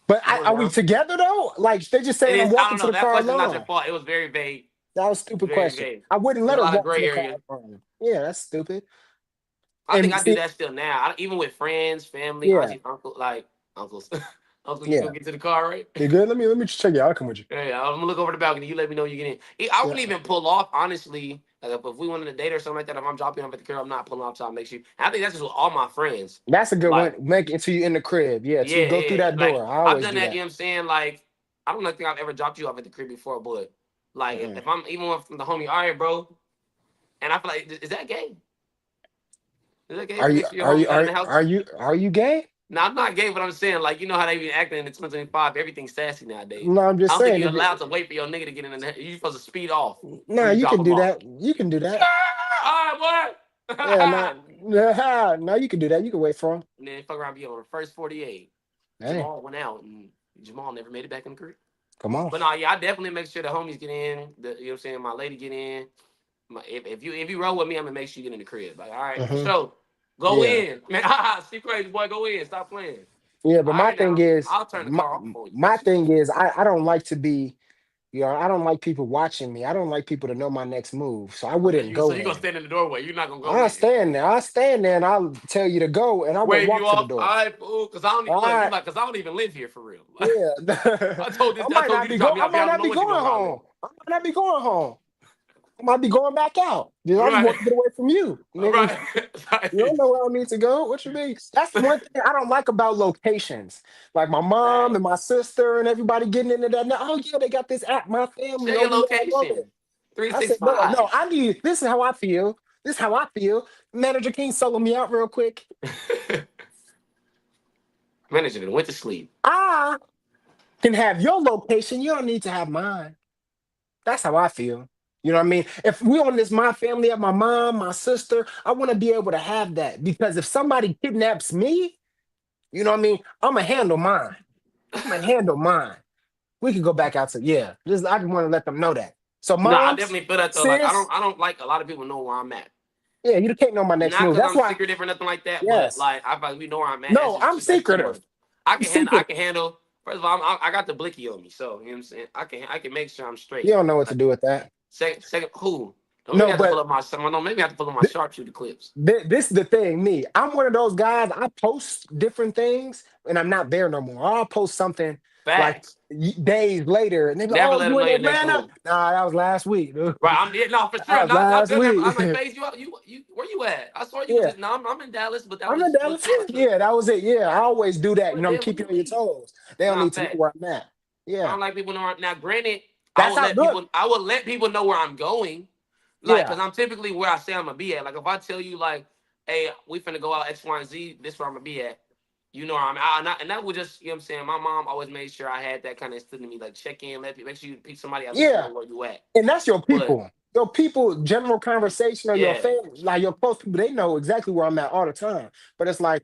But Come on are we now. together though? Like they're just It saying I'm is. I walking don't to know. the That car question's not your alone. fault. It was very vague. That was a stupid Very question. vague. I wouldn't There's let a her lot of walk to gray the car area. alone. Yeah, that's stupid. I think And I do see, that still now. Even with friends, family, yeah, auntie, uncle, like uncles. Uncle, you yeah. gonna get to the car, right? You good? Let me just check you. I'll come with you. Yeah, yeah, I'm gonna look over the balcony. You let me know you get in. I Yeah, wouldn't even pull off, honestly. Like if we went on a date or something like that, if I'm dropping off at the curb, I'm not pulling off till I make sure. And I think that's just with all my friends. that's a good Like, one. Make it till you in the crib. Yeah, till yeah, you go through yeah. that Like door. I I've always done do that, you that. know what I'm saying? Like, I don't think I've ever dropped you off at the crib before, but like Mm-mm. if I'm even from the homie, all right, bro. And I feel like, is that gay? Is that gay Are to you make sure your are you homie's not in are the house? are you are you gay? Now I'm not gay, but I'm saying like you know how they be acting in 2025. Everything's sassy nowadays. No, I'm I just don't think saying. you're If allowed to wait for your nigga to get in the. You're supposed to speed off nah, when you you drop can him do off. that. You can do that. All right, boy. Yeah, nah, no, you can do that. You can wait for him. And then fuck around, be on the first 48. Hey, Jamal went out, and Jamal never made it back in the crib. come on. But no, yeah, I definitely make sure the homies get in. You know what I'm saying? My lady get in. If you roll with me, I'm gonna make sure you get in the crib. Like, all right, for Hmm. sure. Go Yeah, in, man. See crazy boy, go in. Stop playing. yeah. But All my right thing now, is, I'll turn the car off for you. my thing is, I don't like to be. I don't like people watching me. I don't like people to know my next move. So I wouldn't So go you gonna in. stand in the doorway? You're not gonna go I'll in. stand there. I'll stand there and I'll tell you to go, and I won't Wave you walk to the off. All door. right, fool. Cause I don't All look. You right. like, cause I don't even live here for real. Yeah. I told this. I I might told not you to be drop going. me I off here. might I don't not know be what you know going where I live. home. I might not be going home. I might be going back out. I just Right. want to get away from you, All nigga. right. You don't know where I need to go. What you mean? That's the one thing I don't like about locations. Like my mom Right. and my sister and everybody getting into that. Now, oh yeah, they got this app. My family. Share Oh, your we all love it. location. Three I six said, no, no. five. I need. This is how I feel. This is how I feel. Manager, can you solo me out real quick? Manager then went to sleep. I can have your location. You don't need to have mine. That's how I feel. You know what I mean? If we on this my family of my mom, my sister, I want to be able to have that because if somebody kidnaps me, you know what I mean? I'm gonna handle mine. I'm gonna handle mine. We could go back out to Just I just want to let them know that. So No, I moms, definitely feel that though. Like sis, I don't like a lot of people know where I'm at. yeah, you can't know my next Not move. because That's I'm why. secretive or nothing like that, but Yes. like I feel like we know where I'm at. No, I'm That's too much. secretive. I'm I secret. can handle. First of all, I got the blicky on me, so you know what I'm saying. I can make sure I'm You straight. don't know what to Like, do with that. second, who? Or maybe I No, have to but pull up my no, maybe I have to pull up my sharpshooter clips. this is the thing, me. I'm one of those guys. I post different things, and I'm not there no more. I'll post something like Facts. days later, and they be like, Never "Oh, let them you know in your next Atlanta?" move. Nah, that was last week, dude. Right, I'm yeah, no for That sure. was Not, I'm last definitely. I'm week. like, Phase, you, where you at? I saw you was Yeah, just. No, I'm in Dallas, but that I'm in was a Dallas. car trip. Yeah, that was it. Yeah, I always do that. You What know, I'm then? What keeping you you on your mean? toes. They don't Nah, need to know fact. where I'm at. I Yeah, don't like people knowing. Now, granted, I that's would how. let Look, people. I would let people know where I'm going, like, yeah, cause I'm typically where I say I'm gonna be at. Like, if I tell you, like, hey, we finna go out X, Y, and Z. This where I'm gonna be at. You know where I'm at. And that would just, you know what I'm saying. My mom always made sure I had that kind of instilled in me, like check in, make sure you pick somebody at least know yeah. where you at. And that's your But people. Your people, general conversation or your yeah, family, like your close people, they know exactly where I'm at all the time. But it's like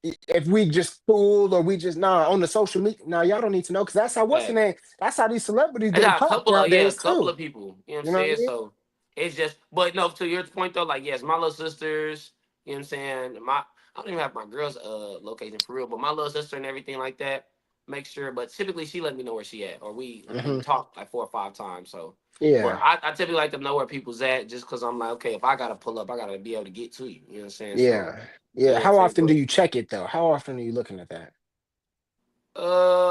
if we just fool or we just on the social media, y'all don't need to know because that's how what's the facts. name? That's how these celebrities I getting got a popped couple of yeah, a nowadays couple too. of people. You know what I'm You know what I saying? mean? So it's just, but no, to your point though, like yes, my little sisters. You know what I'm saying? I don't even have my girls' location for real, but my little sister and everything like that. Make sure, but typically she let me know where she at, or we Hmm. talk like 4 or 5 times. So, but Yeah, I typically like to know where people's at, just because I'm like, okay, if I gotta pull up, I gotta be able to get to you. You know what I'm saying? So, yeah, yeah. you know what I'm How saying? often do you check it though? How often are you looking at that?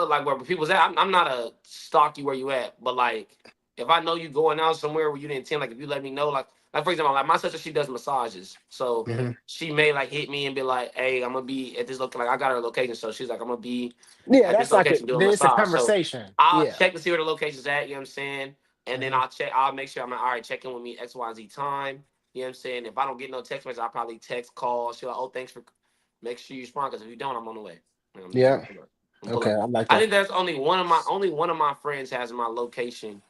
Like where people's at. I'm not a stalk you where you at, but like if I know you going out somewhere where you didn't intend, like if you let me know, like for example, like my sister, she does massages, so Hmm. she may like hit me and be like, "Hey, I'm gonna be at this location." Like I got her location, so she's like, "I'm gonna be Yeah, at this that's like location doing a it's a massage." So conversation. I'll Yeah. check to see where the location's at. You know what I'm saying? And then Hmm. I'll make sure I'm like, all right, check in with me X, Y, Z time. You know what I'm saying? If I don't get no text message, I'll probably text, call. She'll like, oh, thanks for. Make sure you respond because if you don't, I'm on the way. You know, I'm Yeah. pull up. I'm pull Okay, up. I like I that. think there's only one of my friends has my location,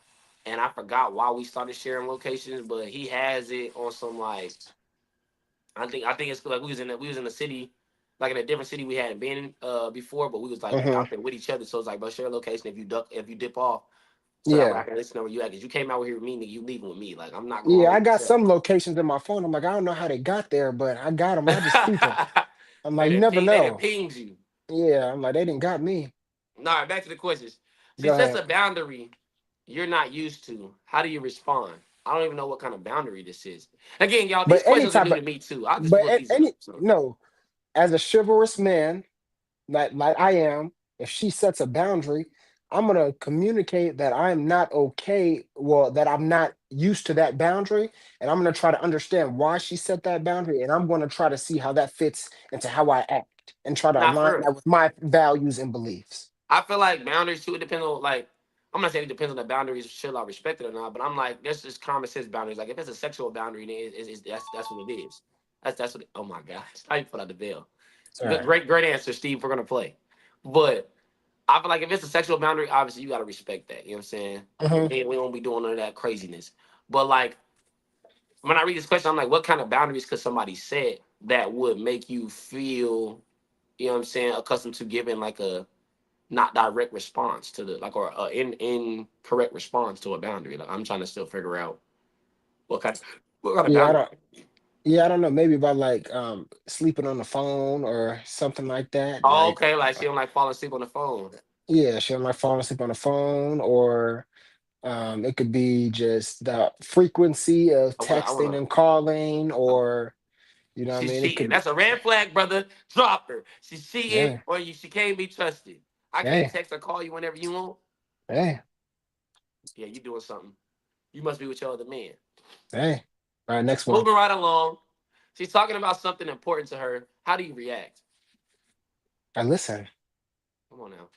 and I forgot why we started sharing locations, but he has it on some like I think it's like we was in the city, like in a different city we hadn't been in before, but we was like Hmm. out there with each other. So it's like, but share a location if you dip off, so that way I Yeah. can listen to where you at. Cause you came out here with me, nigga, you leaving with me. Like I'm not going Yeah, with I got myself. some locations in my phone. I'm like, I don't know how they got there, but I got them. I just keep them. I'm like, you never They done know. pinged you. Yeah, I'm like, they didn't got me. All right, back to the questions. She Go sets ahead. a boundary you're not used to. How do you respond? I don't even know what kind of boundary this is. Again, y'all, But these any questions are type new of, to me too. I just but looked these any up. So no, as a chivalrous man, like I am, if she sets a boundary, I'm gonna communicate that I'm not okay. Well, that I'm not used to that boundary, and I'm gonna try to understand why she set that boundary, and I'm gonna try to see how that fits into how I act, and try to not align for real. that with my values and beliefs. I feel like boundaries too. It depends on like I'm not saying it depends on the boundaries, should I respect it or not. But I'm like, there's just common sense boundaries. Like if it's a sexual boundary, then that's what it is. That's what. Oh my gosh, how you put out the veil? All right. Great answer, Steve. We're gonna play, but I feel like if it's a sexual boundary, obviously you gotta respect that. You know what I'm saying? Hmm. We won't be doing none of that craziness. But like when I read this question, I'm like, what kind of boundaries could somebody set that would make you feel, you know what I'm saying, accustomed to giving like a not direct response to the like or incorrect response to a boundary. Like I'm trying to still figure out what kind of Yeah, I boundary. don't. Yeah, I don't know. Maybe by like sleeping on the phone or something like that. Oh, Like, okay, like she don't like falling asleep on the phone. yeah, she might fall asleep on the phone, or it could be just the frequency of Okay, I texting wanna. and calling, or you know what I She's mean? It cheating. could be, That's a red flag, brother. Drop her. She's cheating, hey, or she can't be trusted. I can't hey, text or call you whenever you want. hey, Yeah, you doing something. You must be with your other man. hey. All right, next one. Moving right along. She's talking about something important to her. How do you react? I listen. Come on now.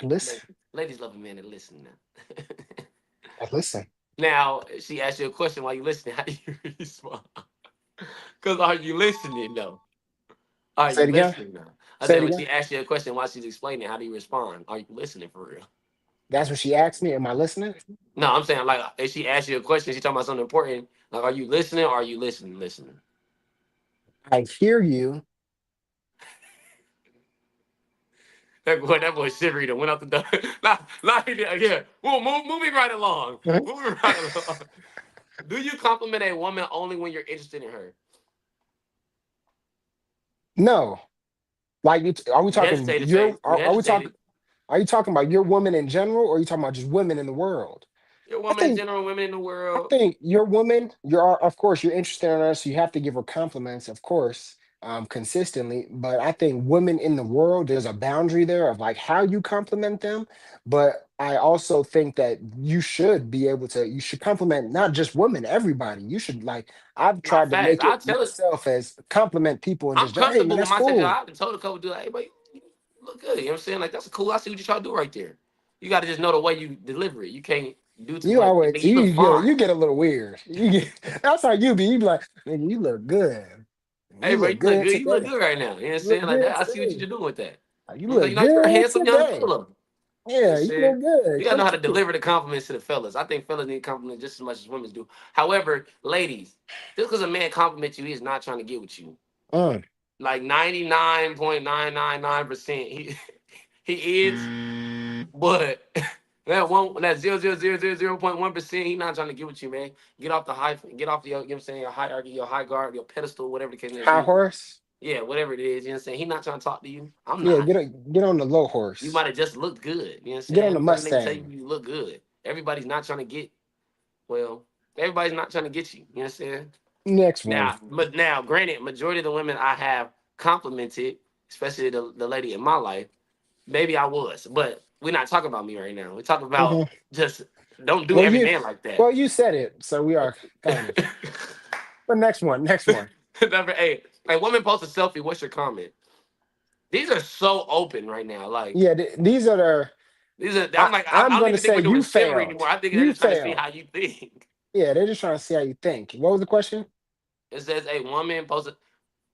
I listen. Ladies love a man that listen now. I listen. Now, she asked you a question while you listening. How do you respond? Because are you listening though? Are Say you it again. listening now? I Say said it when again. she asked you a question while she's explaining, how do you respond? Are you listening for real? That's what she asked me. Am I listening? No, I'm saying like if she asked you a question, she talking about something important. Like, are you listening or are you listening? I hear you. That boy shivery that went out the door. Not yeah. Well, moving right along. Moving right along. Do you compliment a woman only when you're interested in her? No. Like, are we You talking hesitated, Faith. You are we talking, hesitated. are you talking about your woman in general, or are you talking about just women in the world? Your I woman in think general, women in the I world. think your woman, you're of course you're interested in her, so you have to give her compliments, of course, consistently. But I think women in the world, there's a boundary there of like how you compliment them. But I also think that you should be able to, you should compliment not just women, everybody. You should like I've Not tried to facts. make I'll it tell it. myself as compliment people and I'm just hey man, comfortable with that's my sex. cool. I've told a couple dudes, hey, but you look good. You know what I'm saying? Like, that's cool. I see what you try to do right there. You got to just know the way you deliver it. You can't do too You much. always You look fine. you get a little weird. You get that's how you be like, nigga, you look good. Hey, You bro, look you look good good. You look today. good right now. You know what I'm You look saying? Like good that. I see what today. you're doing with that. You You know, look you're a good handsome young today. fella. You know what I'm Yeah, you saying? look good. You gotta Come know how to through. deliver the compliments to the fellas. I think fellas need compliments just as much as women do. However, ladies, just because a man compliments you, he's not trying to get with you. Mm. Like 99.999%, he is, but that 0.1%, he not trying to get with you, man. Get off the high, get off the, you know what I'm saying, your hierarchy, your high guard, your pedestal, whatever the case may High be. horse. Yeah, whatever it is, you know what I'm saying. He not trying to talk to you. I'm Yeah, not. get on the low You horse. might have just looked good. You know what I'm Get on saying? the Let a nigga tell you Mustang. you look good. Everybody's not trying to get, well, everybody's not trying to get you. You know what I'm saying? Next one. Now, granted, majority of the women I have complimented, especially the lady in my life, maybe I was, but we're not talking about me right now. We're talking about Hmm. just don't do Well, every you man like that. well you said it, so we are kind of. But next one, next one. Number 8. Like, woman post a selfie. What's your comment? These are so open right now. Like, Yeah, these are the. these are. I'm like, I I'm don't gonna even think say we're doing you chivalry failed. anymore. I think they're You just trying to see failed. how you think. Yeah, they're just trying to see how you think. What was the question? It says a woman posted.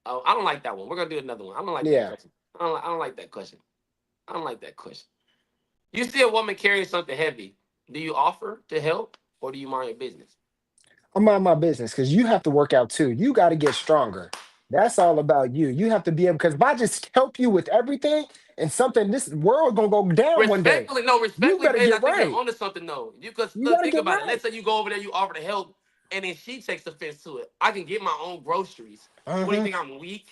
Oh, I don't like that one. We're gonna do another one. I don't like that Yeah. question. I don't like that question. I don't like that question. You see a woman carrying something heavy. Do you offer to help or do you mind your business? I'm on my business because you have to work out too. You got to get stronger. That's all about you. You have to be able because if I just help you with everything and something, this world gonna go down one day. Respectfully, no, You respectfully, better Phaz, I get think you're right. onto something though. You could You look, gotta think get about it. right. Let's say you go over there, you offer to help, and then she takes offense to it. I can get my own groceries. What do you Mm-hmm. think? I'm weak?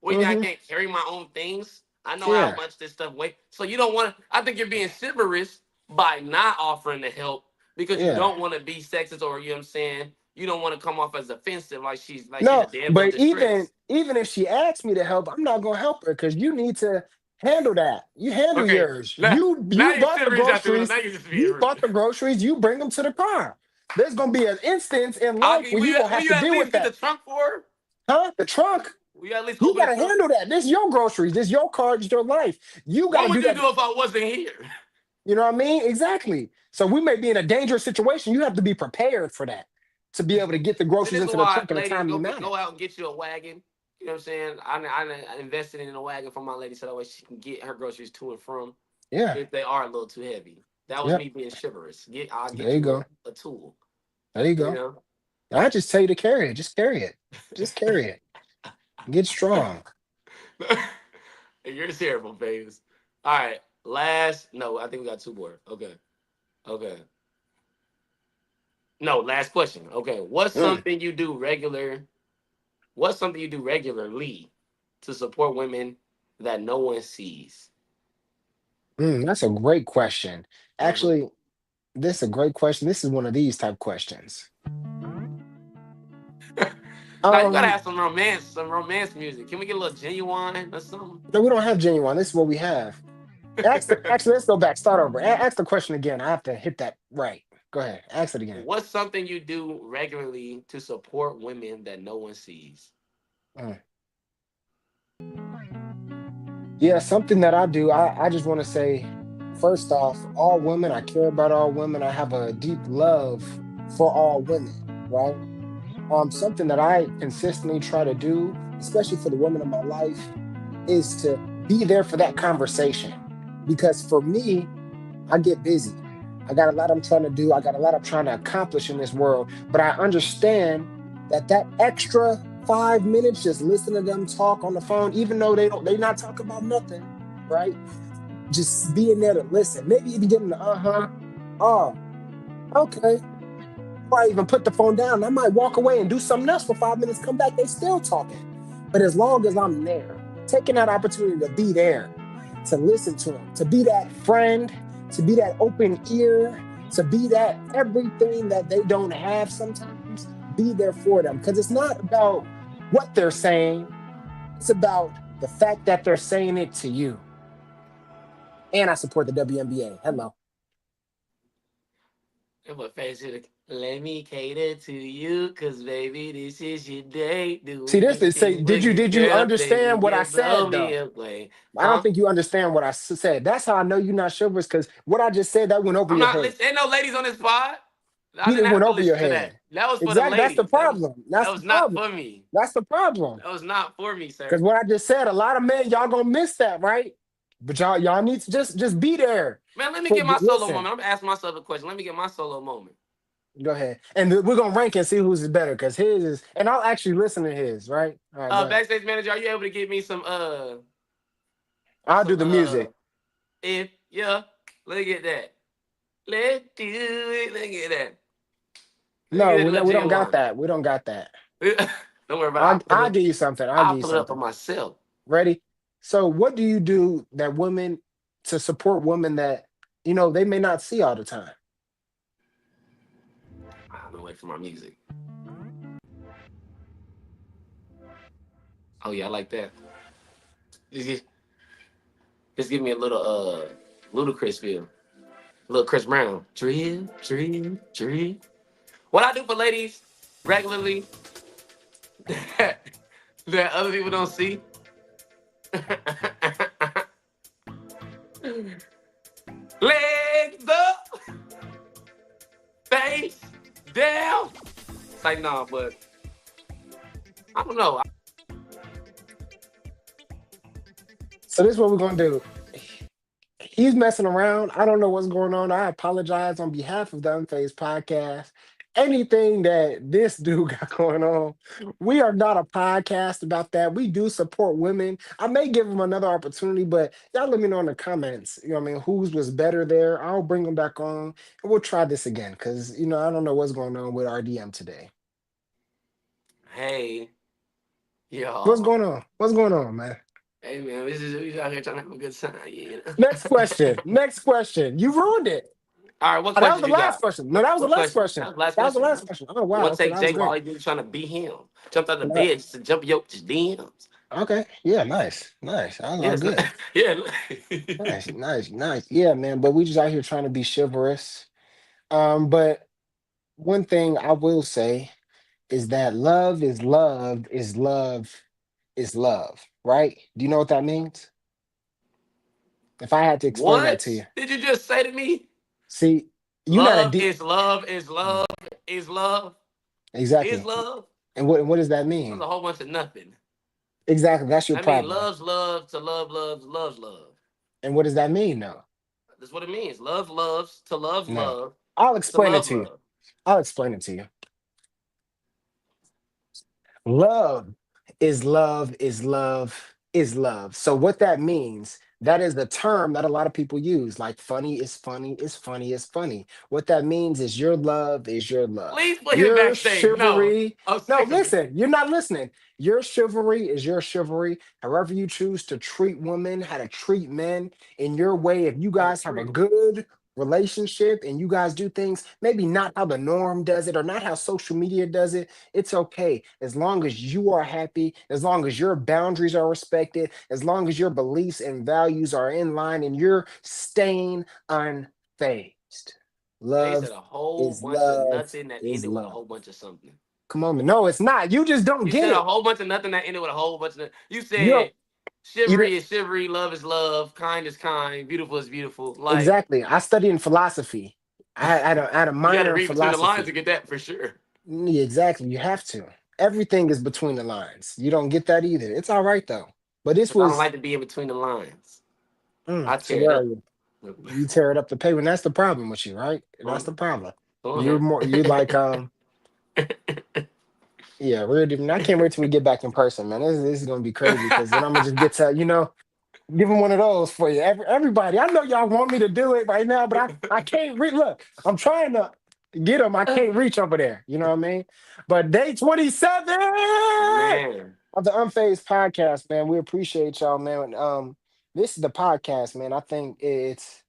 What do you think? I Mm-hmm. can't carry my own things? I know how Yeah. much this stuff weighs. So you don't want to. I think you're being chivalrous by not offering to help because you Yeah. don't want to be sexist or you know what I'm saying. You don't want to come off as offensive, like she's a No, damsel in but even distress. even if she asks me to help, I'm not gonna help her because you need to handle that. You handle Okay, yours. now now You your bought the chivalry's out the window. groceries. Now you're just being You rude. bought the groceries. You bring them to the car. There's gonna be an instance in I'll life give, where you gonna will have you to at deal with least get the that. trunk for her? Huh? The trunk. Will you at least You open the gotta trunk? handle that. This is your groceries. This is your car. This is your life. You What gotta do would you that. do if I wasn't here? You know what I mean? Exactly. So we may be in a dangerous situation. You have to be prepared for that to be able to get the See, groceries this is into the why, trunk in a ladies, timely manner. go out and get you a wagon. You know what I'm saying? I invested in a wagon for my lady so that way she can get her groceries to and from Yeah. if they are a little too heavy. That was Yep. me being chivalrous. I'll There get you you go. a tool. There you You go. know? I just tell you to carry it. Just carry it. Just carry it. Get strong. You're terrible, Phaz. All right. Last, no, I think we got two more. Okay. Okay. No, last question. Okay. Mm, What's something you do regularly to support women that no one sees? that's a great question. Mhm. Actually, this is a great question. This is one of these type questions. Now you gotta Um, have some romance music. Can we get a little genuine or something? no, we don't have genuine. This is what we have. Actually, let's go back. Start over. Ask the question again. I have to hit that right. Go ahead. Ask it again. What's something you do regularly to support women that no one sees? Mm. Yeah, something that I do. I just want to say, first off, all women. I care about all women. I have a deep love for all women. Right. Something that I consistently try to do, especially for the women in my life, is to be there for that conversation. Because for me, I get busy. I got a lot I'm trying to do. I got a lot I'm trying to accomplish in this world. But I understand that that extra 5 minutes just listening to them talk on the phone, even though they not talking about nothing, right? Just being there to listen. Maybe even getting the uh-huh. Oh, okay. I even put the phone down. I might walk away and do something else for 5 minutes, come back, they still talking. But as long as I'm there, taking that opportunity to be there, to listen to them, to be that friend, to be that open ear, to be that everything that they don't have sometimes, be there for them. Because it's not about what they're saying, it's about the fact that they're saying it to you. And I support the WNBA. Hello. And what face it? Let me cater to you, cause baby, this is your day. Do See this, they say, anything for you, did you girl. Baby, understand what I you blow said me though? away. I don't Huh? think you understand what I said. That's how I know you're not chivalrous, because what I just said, that went over I'm your not head. listening. Ain't no ladies on this pod. I You didn't didn't went have to over your listen to that. head. That was for the Exactly. That's the ladies. problem. That That's the was not problem. for me. That's the problem. That was not for me, Because sir. what I just said, a lot of men, y'all gonna miss that, right? But y'all need to just be there. Man, let me For get my solo listen, moment. I'm gonna ask myself a question. Let me get my solo moment. go ahead, and we're gonna rank and see who's better, because his is, and I'll actually listen to his. Right? All right, go ahead. Backstage manager, are you able to get me I'll do some the music. if yeah, look at that. Let's do it. Look at that. Look No, at that we don't got legit that. We don't got that. one. Don't worry about it. I'll give you something. I'll I'll give you pull it up for something. myself. Ready? So, what do you do that women, to support women that they may not see all the time? I'm gonna wait for my music. Oh yeah, I like that. Just, just give me a little ludicrous feel. A little Chris Brown. Drill, drill, drill. What I do for ladies regularly that, that other people don't see. Legs up, face down. It's like, nah, but I don't know. So this is what we're gonna do. He's messing around. I don't know what's going on. I apologize on behalf of the Unphazed podcast. Anything that this dude got going on, we are not a podcast about that. We do support women. I may give him another opportunity, but y'all let me know in the comments. You know what I mean? Whose was better there? I'll bring him back on and we'll try this again, because I don't know what's going on with RDM today. Hey, What's y'all. going on? What's going on, man? Hey man, we out here trying to have a good time, you know. Next question. Next question. You ruined it. All right, what Oh, that was questions the you last got? question. No, that was the What last question? That question. was the last That was the question. last question. Oh wow. One Okay, take that was Jay while great. he been trying to be him. Jumped out the No, bed just to jump your just DMs. okay. Yeah, nice. Nice. All Yes, good. yeah. Nice, nice, nice. Yeah, man. But we just out here trying to be chivalrous. But one thing I will say is that love is love is love is love, right? Do you know what that means? If I had to explain that to What you. did you just say to me? See, you're not a Love deep. is love is love is love is Exactly. love. And what does that That's mean? a whole bunch of nothing. Exactly. That's your I mean, problem. loves love to love loves loves love. And what does that mean, though? That's what it means. Love loves to loves No. love I'll to explain it love to you. love. I'll explain it to you. Love is love is love is love. So what that means, that is the term that a lot of people use. Like funny is funny is funny is funny. What that means is your love is your love. Please put him Your backstage. No, chivalry. I'm No, sick of it. listen, you're not listening. Your chivalry is your chivalry. However you choose to treat women, how to treat men in your way. If you How to guys have a treat him. good relationship and you guys do things maybe not how the norm does it or not how social media does it, it's okay. As long as you are happy, as long as your boundaries are respected, as long as your beliefs and values are in line and you're staying unfazed. Man, he said Love a whole is bunch of love nothing that is ended with a love. whole bunch of something. Come on, man. No, it's not. You just don't You get said a it. whole bunch of nothing that ended with a whole bunch of. You You don't. said You don't. chivalry is chivalry, love is love, kind is kind, beautiful is beautiful. Like Exactly. I studied in philosophy. I had a you got to minor in read between the lines to philosophy. get that for sure. Yeah, exactly. You have to. Everything is between the lines. You don't get that either. It's all right though. But this Because I don't was. like to be in between the lines. I So tear it where are up. you? You tear it up the paper, and that's the problem with you, right? That's the Go problem. on You're now. more. You like yeah, real different. I can't wait till we get back in person, man. This is gonna be crazy, because then I'm gonna just get to give him one of those for you. Everybody, I know y'all want me to do it right now, but I can't look. I'm trying to get him. I can't reach over there. You know what I mean? But day 27 Man. of the Unfazed podcast, man. We appreciate y'all, man. This is the podcast, man. I think it's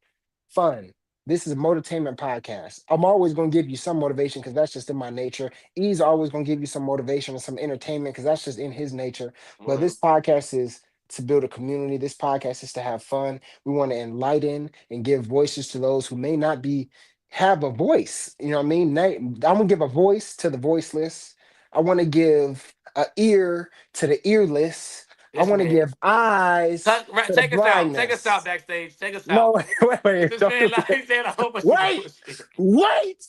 fun. This is a motortainment podcast. I'm always going to give you some motivation because that's just in my nature. E's always going to give you some motivation and some entertainment because that's just in his nature. But Word. this podcast is to build a community. This podcast is to have fun. We want to enlighten and give voices to those who may not be have a voice. You know what I mean? I'm gonna give a voice to the voiceless. I want to give an ear to the earless. I This want to man. give eyes to the Take us out. Take us out blindness. backstage. Take us No, out. wait, This don't man, do like, that. he said a whole bunch of Wait, bullshit. wait.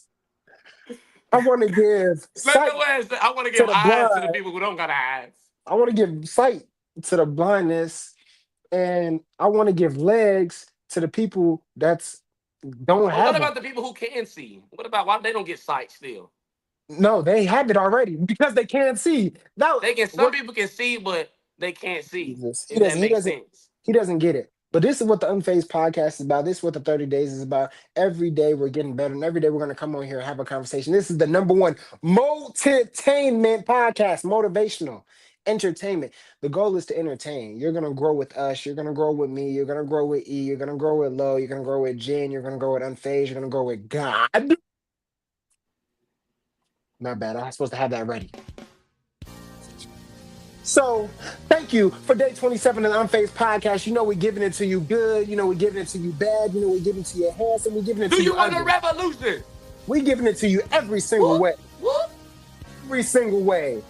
I want to give Let sight your ass. I want to to give the eyes to the blind. people who don't got eyes. I want to give sight to the blindness, and I want to give legs to the people that's don't But what have them. about the people who can see? What about why they don't get sight still? No, they have it already because they can't see. Now, They can. Some what? people can see, but they can't see. Jesus, he If that doesn't. He makes doesn't. sense. He doesn't get it. But this is what the Unphased podcast is about. This is what the 30 days is about. Every day we're getting better, and every day we're going to come on here and have a conversation. This is the number one motivatainment podcast, motivational entertainment. The goal is to entertain. You're going to grow with us. You're going to grow with me. You're going to grow with E. You're going to grow with Lo. You're going to grow with Jen. You're going to grow with Unphased. You're going to grow with God. Not bad. I was supposed to have that ready. So, thank you for day 27 of the Unphased podcast. You know we're giving it to you good. You know we're giving it to you bad. You know we're giving it to you handsome. We're giving it Do to you you want a ugly. revolution? We're giving it to you every single Whoop, way. whoop. Every single way.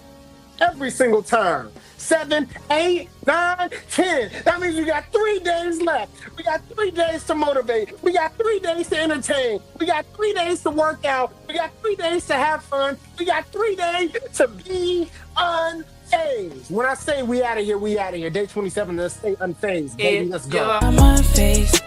Every single time. 7, 8, 9, 10. That means we got 3 days left. We got 3 days to motivate. We got 3 days to entertain. We got 3 days to work out. We got 3 days to have fun. We got 3 days to be unfazed. When I say we out of here, we out of here. Day 27, let's stay unfazed, baby. Let's go. I'm unfazed.